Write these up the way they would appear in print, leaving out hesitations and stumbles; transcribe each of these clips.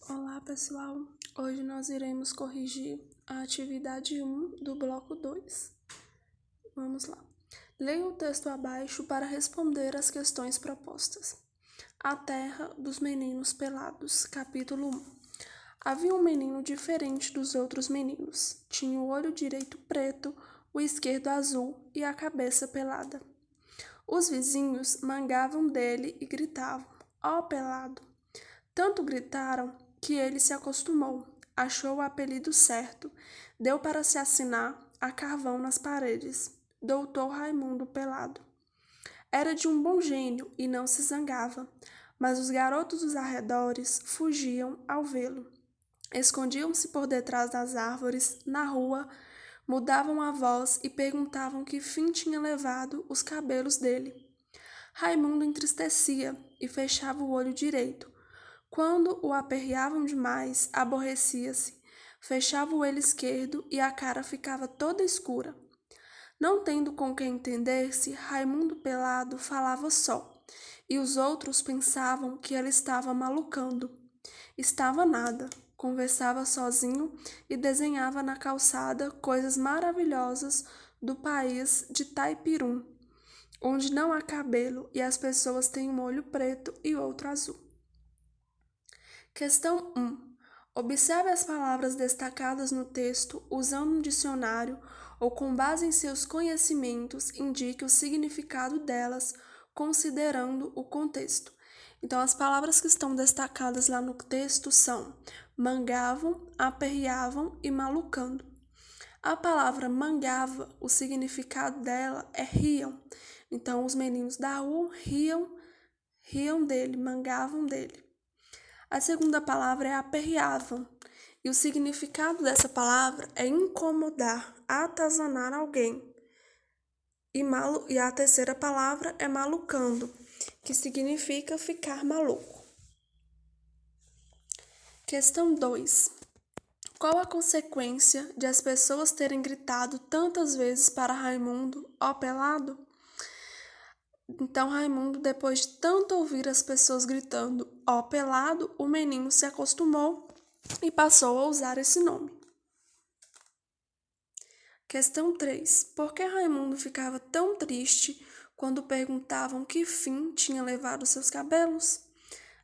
Olá, pessoal! Hoje nós iremos corrigir a atividade 1 do bloco 2. Vamos lá. Leia o texto abaixo para responder às questões propostas. A Terra dos Meninos Pelados, capítulo 1. Havia um menino diferente dos outros meninos. Tinha o olho direito preto, o esquerdo azul e a cabeça pelada. Os vizinhos mangavam dele e gritavam: "Ó pelado!" Tanto gritaram que ele se acostumou, achou o apelido certo, deu para se assinar a carvão nas paredes. Doutor Raimundo Pelado. Era de um bom gênio e não se zangava, mas os garotos dos arredores fugiam ao vê-lo. Escondiam-se por detrás das árvores, na rua, mudavam a voz e perguntavam que fim tinha levado os cabelos dele. Raimundo entristecia e fechava o olho direito. Quando o aperreavam demais, aborrecia-se, fechava o olho esquerdo e a cara ficava toda escura. Não tendo com quem entender-se, Raimundo Pelado falava só, e os outros pensavam que ele estava malucando. Estava nada, conversava sozinho e desenhava na calçada coisas maravilhosas do país de Taipirum, onde não há cabelo e as pessoas têm um olho preto e outro azul. Questão 1. Observe as palavras destacadas no texto usando um dicionário ou com base em seus conhecimentos, indique o significado delas, considerando o contexto. Então, as palavras que estão destacadas lá no texto são mangavam, aperreavam e malucando. A palavra mangava, o significado dela é riam. Então, os meninos da rua riam dele, mangavam dele. A segunda palavra é aperreavam, e o significado dessa palavra é incomodar, atazanar alguém. E a terceira palavra é malucando, que significa ficar maluco. Questão 2. Qual a consequência de as pessoas terem gritado tantas vezes para Raimundo, ó pelado? Então, Raimundo, depois de tanto ouvir as pessoas gritando ó pelado, o menino se acostumou e passou a usar esse nome. Questão 3. Por que Raimundo ficava tão triste quando perguntavam que fim tinha levado seus cabelos?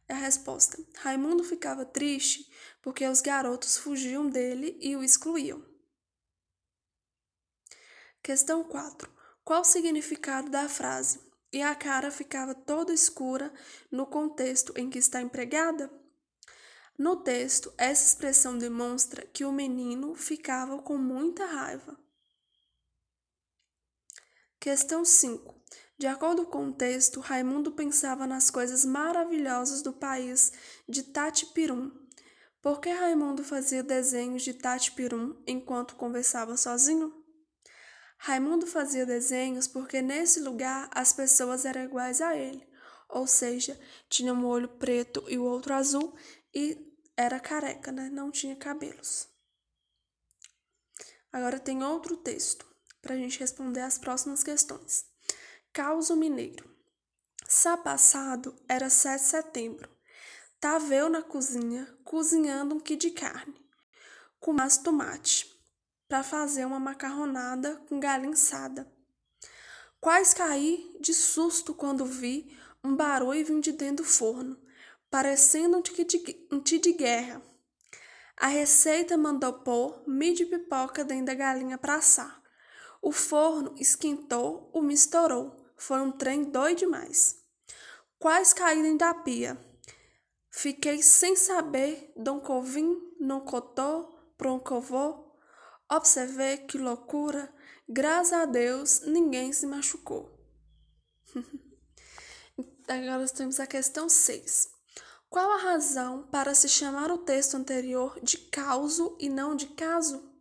A resposta: Raimundo ficava triste porque os garotos fugiam dele e o excluíam. Questão 4. Qual o significado da frase? E a cara ficava toda escura no contexto em que está empregada? No texto, essa expressão demonstra que o menino ficava com muita raiva. Questão 5. De acordo com o texto, Raimundo pensava nas coisas maravilhosas do país de Tatipirum. Por que Raimundo fazia desenhos de Tatipirum enquanto conversava sozinho? Raimundo fazia desenhos porque nesse lugar as pessoas eram iguais a ele, ou seja, tinha um olho preto e o outro azul e era careca, né? Não tinha cabelos. Agora tem outro texto para a gente responder as próximas questões. Causo mineiro. Sá passado era 7 de setembro. Tava eu na cozinha, cozinhando um quilo de carne, com mais tomate, para fazer uma macarronada com galinha assada. Quase caí de susto quando vi um barulho vindo de dentro do forno, parecendo um tiro de guerra. A receita mandou pôr milho de pipoca dentro da galinha para assar. O forno esquentou, o me estourou. Foi um trem doido demais. Quase caí dentro da pia. Fiquei sem saber de onde eu vim, não cotou, para onde eu vou. Observei que loucura. Graças a Deus, ninguém se machucou. Agora temos a questão 6. Qual a razão para se chamar o texto anterior de causo e não de caso?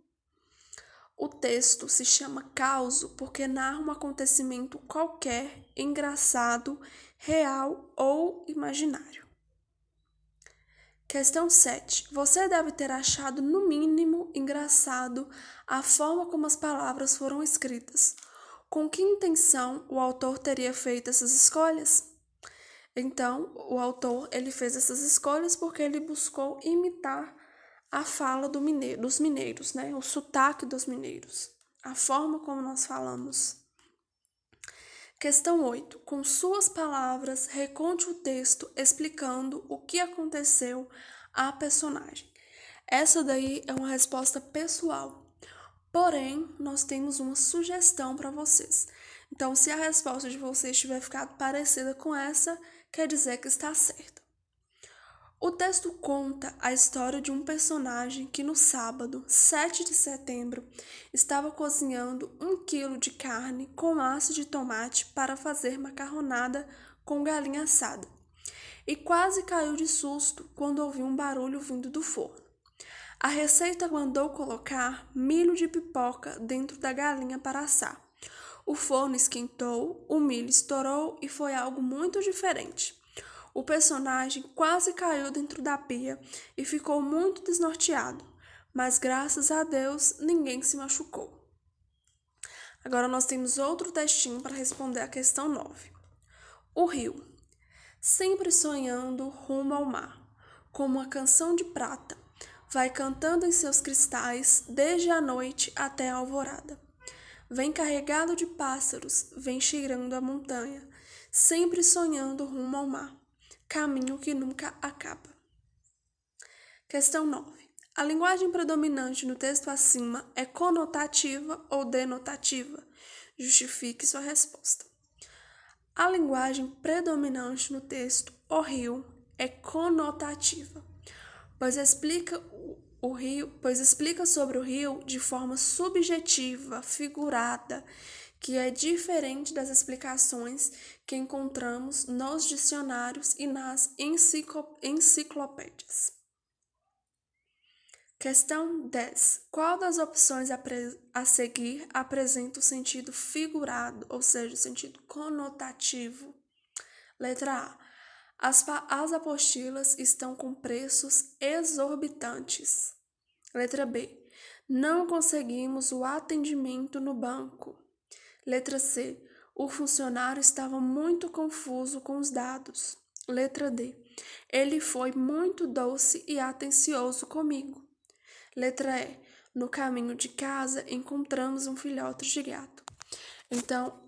O texto se chama causo porque narra um acontecimento qualquer, engraçado, real ou imaginário. Questão 7. Você deve ter achado, no mínimo, engraçado a forma como as palavras foram escritas. Com que intenção o autor teria feito essas escolhas? Então, o autor ele fez essas escolhas porque ele buscou imitar a fala dos mineiros, né? O sotaque dos mineiros, a forma como nós falamos. Questão 8. Com suas palavras, reconte o texto explicando o que aconteceu à personagem. Essa daí é uma resposta pessoal. Porém, nós temos uma sugestão para vocês. Então, se a resposta de vocês tiver ficado parecida com essa, quer dizer que está certa. O texto conta a história de um personagem que no sábado, 7 de setembro, estava cozinhando 1 quilo de carne com massa de tomate para fazer macarronada com galinha assada. E quase caiu de susto quando ouviu um barulho vindo do forno. A receita mandou colocar milho de pipoca dentro da galinha para assar. O forno esquentou, o milho estourou e foi algo muito diferente. O personagem quase caiu dentro da pia e ficou muito desnorteado, mas graças a Deus ninguém se machucou. Agora nós temos outro textinho para responder a questão 9. O rio, sempre sonhando rumo ao mar, como uma canção de prata, vai cantando em seus cristais desde a noite até a alvorada. Vem carregado de pássaros, vem cheirando a montanha, sempre sonhando rumo ao mar, caminho que nunca acaba. Questão 9. A linguagem predominante no texto acima é conotativa ou denotativa? Justifique sua resposta. A linguagem predominante no texto O Rio é conotativa, pois explica sobre o rio de forma subjetiva, figurada, que é diferente das explicações que encontramos nos dicionários e nas enciclopédias. Questão 10. Qual das opções a seguir apresenta o sentido figurado, ou seja, o sentido conotativo? Letra A. As apostilas estão com preços exorbitantes. Letra B. Não conseguimos o atendimento no banco. Letra C. O funcionário estava muito confuso com os dados. Letra D. Ele foi muito doce e atencioso comigo. Letra E. No caminho de casa encontramos um filhote de gato. Então,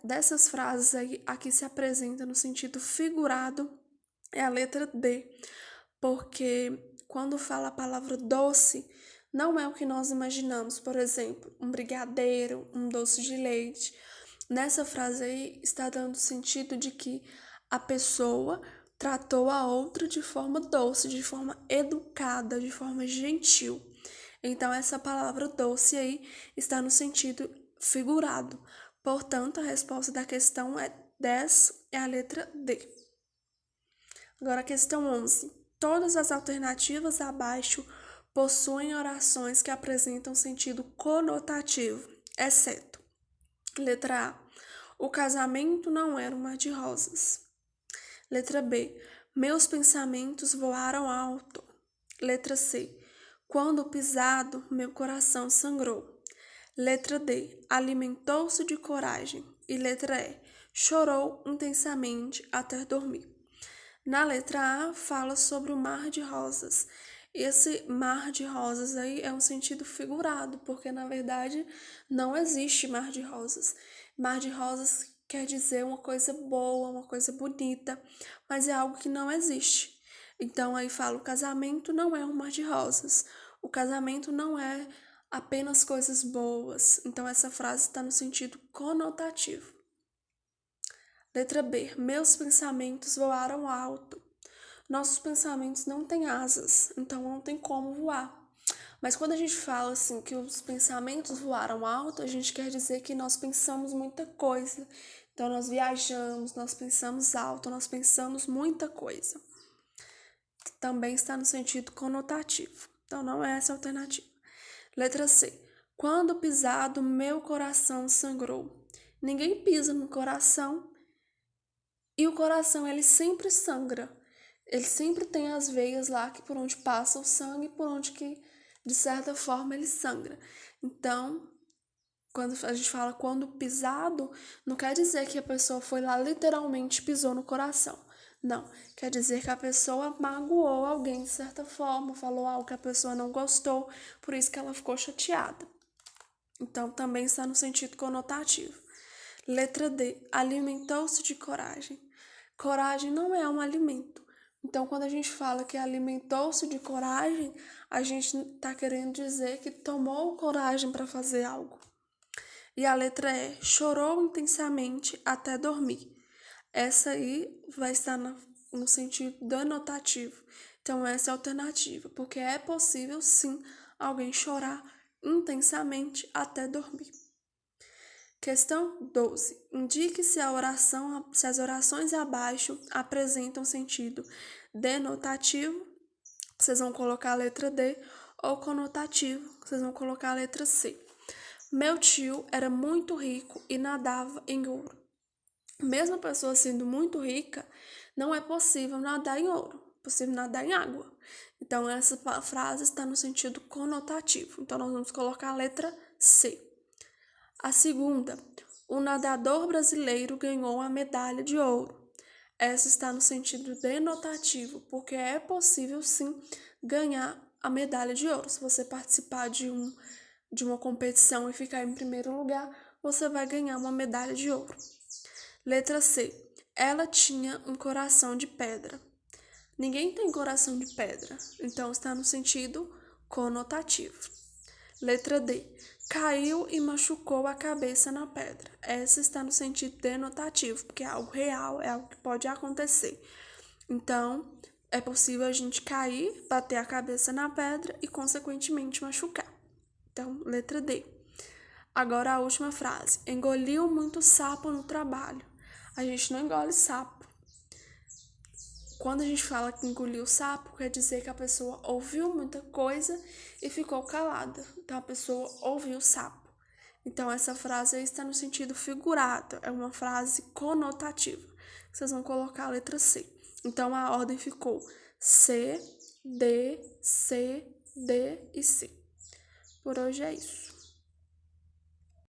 dessas frases aí, a que se apresenta no sentido figurado é a letra D, porque quando fala a palavra doce, não é o que nós imaginamos. Por exemplo, um brigadeiro, um doce de leite. Nessa frase aí está dando o sentido de que a pessoa tratou a outra de forma doce, de forma educada, de forma gentil. Então, essa palavra doce aí está no sentido figurado. Portanto, a resposta da questão 10 é a letra D. Agora, a questão 11. Todas as alternativas abaixo possuem orações que apresentam sentido conotativo, exceto. Letra A. O casamento não era um mar de rosas. Letra B. Meus pensamentos voaram alto. Letra C. Quando pisado, meu coração sangrou. Letra D. Alimentou-se de coragem. E letra E. Chorou intensamente até dormir. Na letra A, fala sobre o mar de rosas. Esse mar de rosas aí é um sentido figurado, porque na verdade não existe mar de rosas. Mar de rosas quer dizer uma coisa boa, uma coisa bonita, mas é algo que não existe. Então aí fala: o casamento não é um mar de rosas. O casamento não é apenas coisas boas. Então essa frase está no sentido conotativo. Letra B. Meus pensamentos voaram alto. Nossos pensamentos não têm asas, então não tem como voar. Mas quando a gente fala assim que os pensamentos voaram alto, a gente quer dizer que nós pensamos muita coisa. Então nós viajamos, nós pensamos alto, nós pensamos muita coisa. Também está no sentido conotativo. Então não é essa a alternativa. Letra C. Quando pisado, meu coração sangrou. Ninguém pisa no coração e o coração ele sempre sangra. Ele sempre tem as veias lá que por onde passa o sangue, por onde que de certa forma ele sangra. Então, quando a gente fala quando pisado, não quer dizer que a pessoa foi lá literalmente pisou no coração. Não, quer dizer que a pessoa magoou alguém de certa forma, falou algo que a pessoa não gostou, por isso que ela ficou chateada. Então, também está no sentido conotativo. Letra D. Alimentou-se de coragem. Coragem não é um alimento. Então, quando a gente fala que alimentou-se de coragem, a gente está querendo dizer que tomou coragem para fazer algo. E a letra E. Chorou intensamente até dormir. Essa aí vai estar no sentido denotativo. Então, essa é a alternativa, porque é possível, sim, alguém chorar intensamente até dormir. Questão 12. Indique se as orações abaixo apresentam sentido denotativo, vocês vão colocar a letra D, ou conotativo, vocês vão colocar a letra C. Meu tio era muito rico e nadava em ouro. Mesmo a pessoa sendo muito rica, não é possível nadar em ouro, é possível nadar em água. Então, essa frase está no sentido conotativo. Então, nós vamos colocar a letra C. A segunda, o nadador brasileiro ganhou a medalha de ouro. Essa está no sentido denotativo, porque é possível sim ganhar a medalha de ouro. Se você participar de uma competição e ficar em primeiro lugar, você vai ganhar uma medalha de ouro. Letra C. Ela tinha um coração de pedra. Ninguém tem coração de pedra, então está no sentido conotativo. Letra D. Caiu e machucou a cabeça na pedra. Essa está no sentido denotativo, porque é algo real, é algo que pode acontecer. Então, é possível a gente cair, bater a cabeça na pedra e, consequentemente, machucar. Então, letra D. Agora a última frase. Engoliu muito sapo no trabalho. A gente não engole sapo. Quando a gente fala que engoliu sapo, quer dizer que a pessoa ouviu muita coisa e ficou calada. Então, a pessoa ouviu sapo. Então, essa frase aí está no sentido figurado. É uma frase conotativa. Vocês vão colocar a letra C. Então, a ordem ficou C, D, C, D e C. Por hoje é isso.